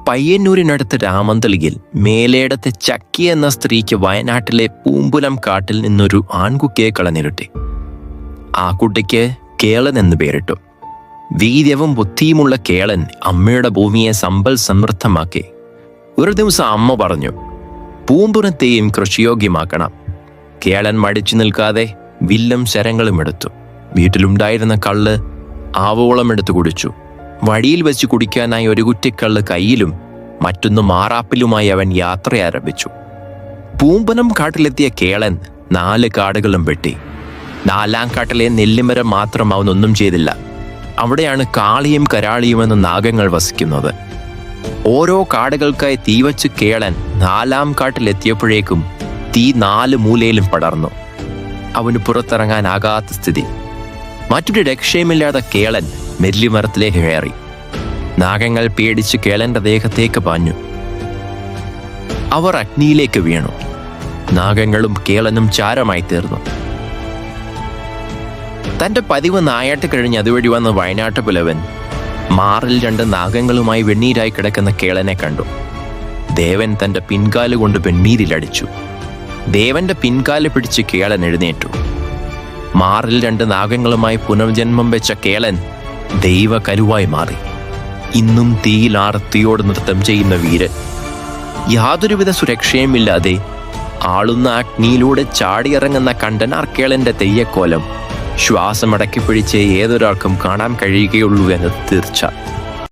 പയ്യന്നൂരിനടുത്ത് രാമന്തളിയിൽ മേലേടത്തെ ചക്കി എന്ന സ്ത്രീക്ക് വയനാട്ടിലെ പൂമ്പുലം കാട്ടിൽ നിന്നൊരു ആൺകുട്ടിയെ കളഞ്ഞിരുട്ടി. ആ കുട്ടിക്ക് കേളൻ എന്ന് പേരിട്ടു. വീര്യവും ബുദ്ധിയുമുള്ള കേളൻ അമ്മയുടെ ഭൂമിയെ സമ്പൽ സമൃദ്ധമാക്കി. ഒരു ദിവസം അമ്മ പറഞ്ഞു, പൂമ്പുറത്തെയും കൃഷിയോഗ്യമാക്കണം. കേളൻ മടിച്ചു നിൽക്കാതെ വില്ലും ശരങ്ങളും എടുത്തു. വീട്ടിലുണ്ടായിരുന്ന കള്ള് ആവോളം എടുത്തു കുടിച്ചു. വഴിയിൽ വെച്ച് കുടിക്കാനായി ഒരു കുറ്റിക്കള്ള് കയ്യിലും മറ്റൊന്ന് മാറാപ്പിലുമായി അവൻ യാത്ര ആരംഭിച്ചു. പൂമ്പനം കാട്ടിലെത്തിയ കേളൻ 4 കാടുകളും വെട്ടി. 4ാം കാട്ടിലെ നെല്ലിമരം മാത്രം അവനൊന്നും ചെയ്തില്ല. അവിടെയാണ് കാളിയും കരാളിയും എന്ന നാഗങ്ങൾ വസിക്കുന്നത്. ഓരോ കാടുകൾക്കായി തീവച്ച് കേളൻ 4ാം കാട്ടിലെത്തിയപ്പോഴേക്കും തീ 4 മൂലയിലും പടർന്നു. അവന് പുറത്തിറങ്ങാനാകാത്ത സ്ഥിതി. മറ്റൊരു രക്ഷയുമില്ലാതെ കേളൻ നെല്ലിമരത്തിലേക്ക് കയറി. നാഗങ്ങൾ പേടിച്ച് കേളന്റെ ദേഹത്തേക്ക് പാഞ്ഞു. അവർ അഗ്നിയിലേക്ക് വീണു. നാഗങ്ങളും കേളനും ചാരമായി തീർന്നു. തന്റെ പതിവ് നായാട്ട് കഴിഞ്ഞ് അതുവഴി വന്ന വയനാട്ട് പുലവൻ മാറിൽ 2 നാഗങ്ങളുമായി വെണ്ണീരായി കിടക്കുന്ന കേളനെ കണ്ടു. ദേവൻ തന്റെ പിൻകാലുകൊണ്ട് വെണ്ണീരിലടിച്ചു. ദേവന്റെ പിൻകാല് പിടിച്ച് കേളൻ എഴുന്നേറ്റു. മാറിൽ 2 നാഗങ്ങളുമായി പുനർജന്മം വെച്ച കേളൻ ദൈവ കരുവായി മാറി. ഇന്നും തീയിൽ ആർത്തിയോട് നൃത്തം ചെയ്യുന്ന വീരൻ. യാതൊരുവിധ സുരക്ഷയുമില്ലാതെ ആളുന്ന അഗ്നിയിലൂടെ ചാടിയിറങ്ങുന്ന കണ്ടനാർ കേളന്റെ തെയ്യക്കോലം ശ്വാസമടക്കി പിടിച്ച് ഏതൊരാൾക്കും കാണാൻ കഴിയുകയുള്ളൂ എന്നത് തീർച്ച.